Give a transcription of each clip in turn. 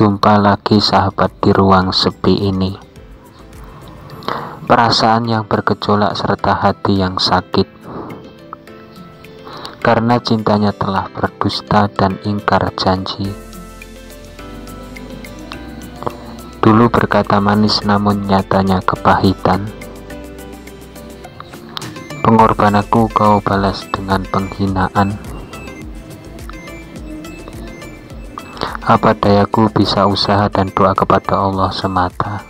Jumpa lagi sahabat di ruang sepi ini. Perasaan yang bergejolak serta hati yang sakit karena cintanya telah berdusta dan ingkar janji. Dulu berkata manis namun nyatanya kepahitan. Pengorbananku kau balas dengan penghinaan. Apa dayaku, bisa usaha dan doa kepada Allah semata.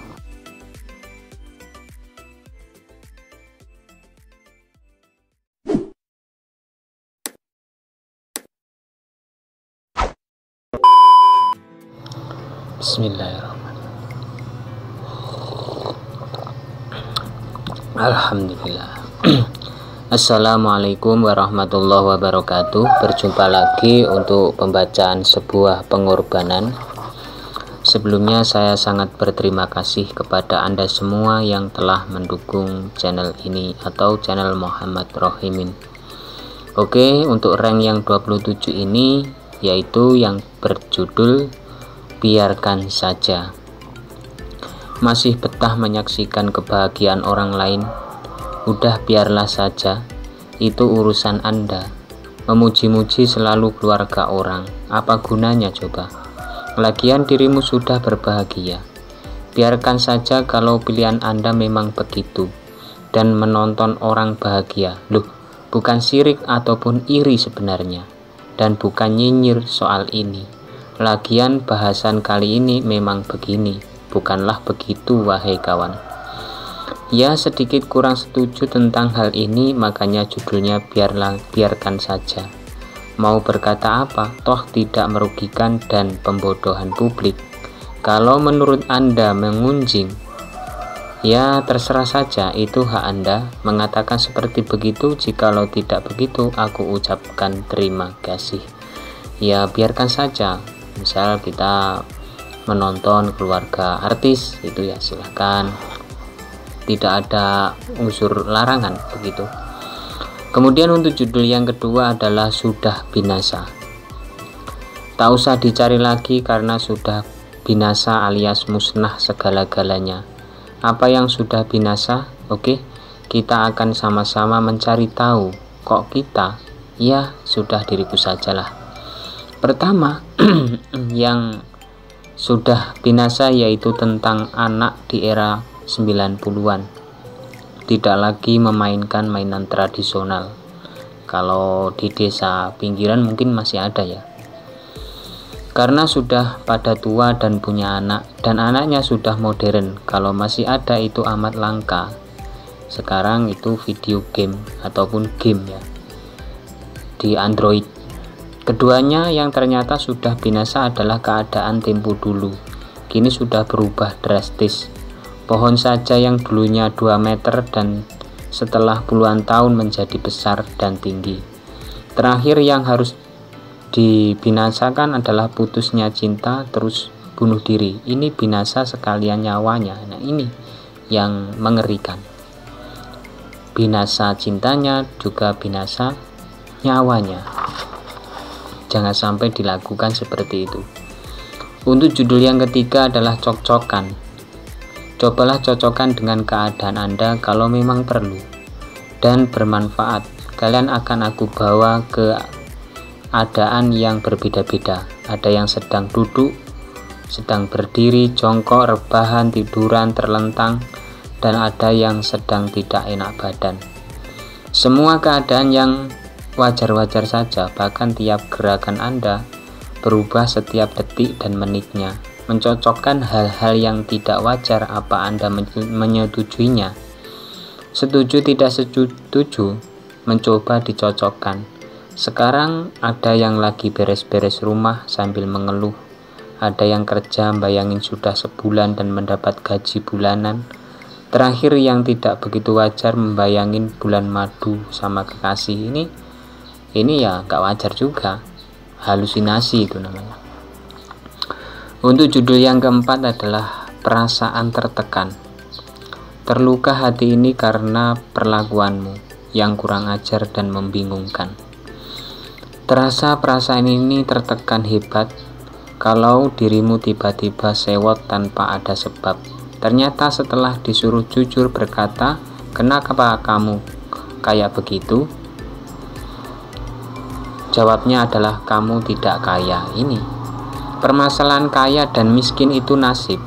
Bismillahirrahmanirrahim. Alhamdulillah. Assalamualaikum warahmatullahi wabarakatuh. Berjumpa lagi untuk pembacaan sebuah pengorbanan. Sebelumnya saya sangat berterima kasih kepada Anda semua yang telah mendukung channel ini atau channel Muhammad Rohimin. Oke, untuk rank yang 27 ini yaitu yang berjudul Biarkan Saja. Masih betah menyaksikan kebahagiaan orang lain? Udah biarlah saja, itu urusan Anda. Memuji-muji selalu keluarga orang, apa gunanya coba? Lagian dirimu sudah berbahagia. Biarkan saja kalau pilihan Anda memang begitu. Dan menonton orang bahagia, loh, bukan sirik ataupun iri sebenarnya. Dan bukan nyinyir soal ini. Lagian bahasan kali ini memang begini, bukanlah begitu wahai kawan. Ya, sedikit kurang setuju tentang hal ini, makanya judulnya biarkan saja. Mau berkata apa? Toh tidak merugikan dan pembodohan publik. Kalau menurut Anda mengunjing, ya terserah saja, itu hak Anda mengatakan seperti begitu. Jikalau tidak begitu, aku ucapkan terima kasih. Ya biarkan saja. Misal kita menonton keluarga artis, itu ya silahkan. Tidak ada unsur larangan begitu. Kemudian untuk judul yang kedua adalah Sudah Binasa. Tak usah dicari lagi karena sudah binasa alias musnah segala-galanya. Apa yang sudah binasa? Oke, kita akan sama-sama mencari tahu. Kok kita? Ya sudah, diriku sajalah. Pertama, yang sudah binasa yaitu tentang anak di era 90-an. Tidak lagi memainkan mainan tradisional. Kalau di desa pinggiran mungkin masih ada ya. Karena sudah pada tua dan punya anak, dan anaknya sudah modern. Kalau masih ada itu amat langka. Sekarang itu video game ataupun game ya di Android. Keduanya yang ternyata sudah binasa adalah keadaan tempo dulu. Kini sudah berubah drastis. Pohon saja yang dulunya 2 meter dan setelah puluhan tahun menjadi besar dan tinggi. Terakhir yang harus dibinasakan adalah putusnya cinta terus bunuh diri. Ini binasa sekalian nyawanya. Nah ini yang mengerikan. Binasa cintanya juga binasa nyawanya. Jangan sampai dilakukan seperti itu. Untuk judul yang ketiga adalah cocokkan. Cobalah cocokkan dengan keadaan Anda kalau memang perlu dan bermanfaat. Kalian akan aku bawa ke keadaan yang berbeda-beda. Ada yang sedang duduk, sedang berdiri, jongkok, rebahan, tiduran, terlentang, dan ada yang sedang tidak enak badan. Semua keadaan yang wajar-wajar saja, bahkan tiap gerakan Anda berubah setiap detik dan menitnya. Mencocokkan hal-hal yang tidak wajar, apa Anda menyetujuinya? Setuju tidak setuju, mencoba dicocokkan. Sekarang ada yang lagi beres-beres rumah sambil mengeluh. Ada yang kerja bayangin sudah sebulan dan mendapat gaji bulanan. Terakhir yang tidak begitu wajar membayangin bulan madu sama kekasih. Ini ya gak wajar juga, halusinasi itu namanya. Untuk judul yang keempat adalah perasaan tertekan. Terluka hati ini karena perlakuanmu yang kurang ajar dan membingungkan. Terasa perasaan ini tertekan hebat kalau dirimu tiba-tiba sewot tanpa ada sebab. Ternyata setelah disuruh jujur berkata, "Kenapa kamu kayak begitu?" Jawabnya adalah, "Kamu tidak kaya." Ini permasalahan kaya dan miskin itu nasib.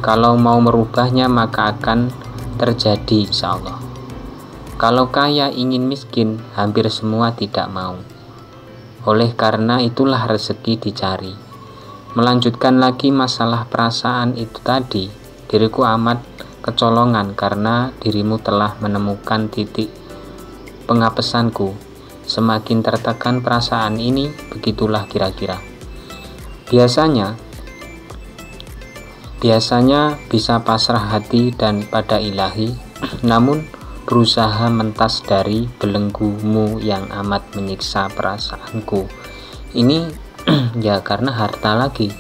Kalau mau merubahnya maka akan terjadi insya Allah. Kalau kaya ingin miskin, hampir semua tidak mau. Oleh karena itulah rezeki dicari. Melanjutkan lagi masalah perasaan itu tadi, diriku amat kecolongan karena dirimu telah menemukan titik pengapesanku. Semakin tertekan perasaan ini, begitulah kira-kira. Biasanya bisa pasrah hati dan pada ilahi, namun berusaha mentas dari belenggumu yang amat menyiksa perasaanku. Ini ya karena harta lagi,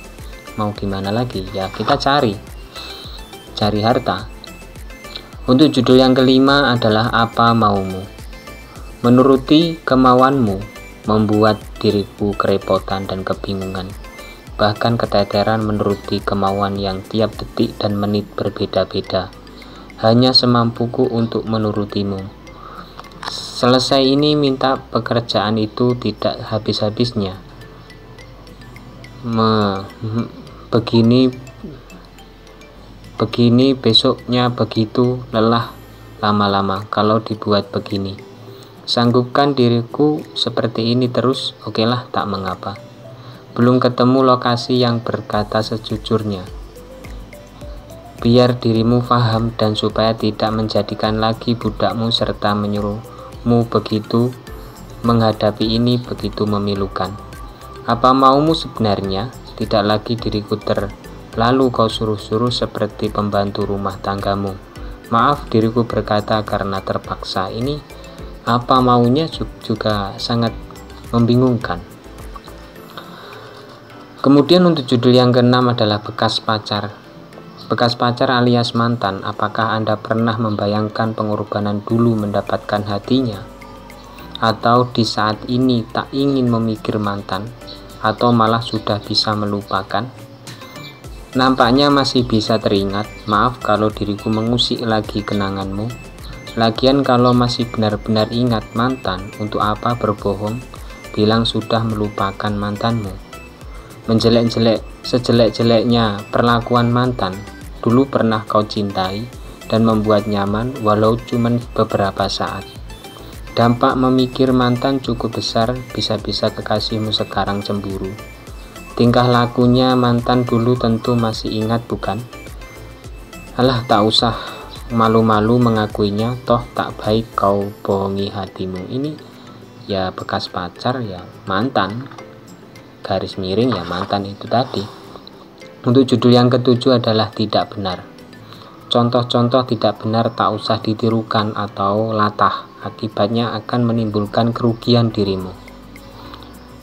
mau gimana lagi ya, kita cari harta. Untuk judul yang kelima adalah apa maumu. Menuruti kemauanmu membuat diriku kerepotan dan kebingungan, bahkan keteteran menuruti kemauan yang tiap detik dan menit berbeda-beda, hanya semampuku untuk menurutimu. Selesai ini minta pekerjaan itu tidak habis-habisnya. Begini besoknya begitu, lelah lama-lama kalau dibuat begini. Sanggupkan diriku seperti ini terus, okelah, tak mengapa. Belum ketemu lokasi yang berkata sejujurnya. Biar dirimu faham dan supaya tidak menjadikan lagi budakmu serta menyuruhmu begitu menghadapi ini begitu memilukan. Apa maumu sebenarnya? Tidak lagi diriku terlalu kau suruh-suruh seperti pembantu rumah tanggamu. Maaf, diriku berkata karena terpaksa. Ini apa maunya juga sangat membingungkan. Kemudian untuk judul yang keenam adalah bekas pacar. Bekas pacar alias mantan. Apakah Anda pernah membayangkan pengorbanan dulu mendapatkan hatinya? Atau di saat ini tak ingin memikir mantan? Atau malah sudah bisa melupakan? Nampaknya masih bisa teringat. Maaf kalau diriku mengusik lagi kenanganmu. Lagian kalau masih benar-benar ingat mantan, untuk apa berbohong bilang sudah melupakan mantanmu? Sejelek-jeleknya perlakuan mantan, dulu pernah kau cintai dan membuat nyaman walau cuma beberapa saat. Dampak memikir mantan cukup besar, bisa-bisa kekasihmu sekarang cemburu. Tingkah lakunya mantan dulu tentu masih ingat, bukan? Alah, tak usah malu-malu mengakuinya, toh tak baik kau bohongi hatimu. Ini ya bekas pacar, ya mantan, garis miring ya mantan itu tadi. Untuk judul yang ketujuh adalah tidak benar. Contoh-contoh tidak benar tak usah ditirukan atau latah, akibatnya akan menimbulkan kerugian dirimu.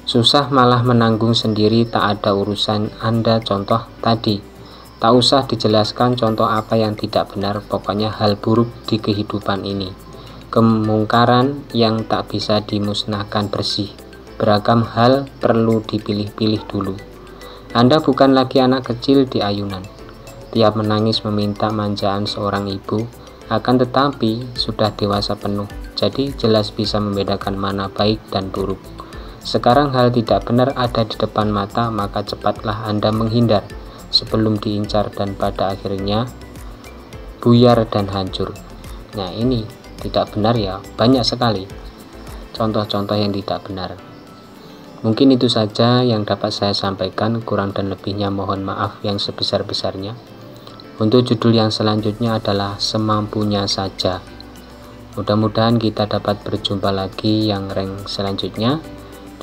Susah malah menanggung sendiri, tak ada urusan Anda contoh tadi. Tak usah dijelaskan contoh apa yang tidak benar, pokoknya hal buruk di kehidupan ini. Kemungkaran yang tak bisa dimusnahkan bersih. Beragam hal perlu dipilih-pilih dulu. Anda bukan lagi anak kecil di ayunan, tiap menangis meminta manjaan seorang ibu, akan tetapi sudah dewasa penuh, jadi jelas bisa membedakan mana baik dan buruk. Sekarang hal tidak benar ada di depan mata, maka cepatlah Anda menghindar sebelum diincar dan pada akhirnya buyar dan hancur. Nah, ini tidak benar ya, banyak sekali contoh-contoh yang tidak benar. Mungkin itu saja yang dapat saya sampaikan, kurang dan lebihnya mohon maaf yang sebesar-besarnya. Untuk judul yang selanjutnya adalah semampunya saja. Mudah-mudahan kita dapat berjumpa lagi yang rank selanjutnya.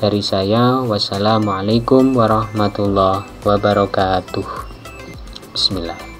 Dari saya, wassalamualaikum warahmatullahi wabarakatuh. Bismillah.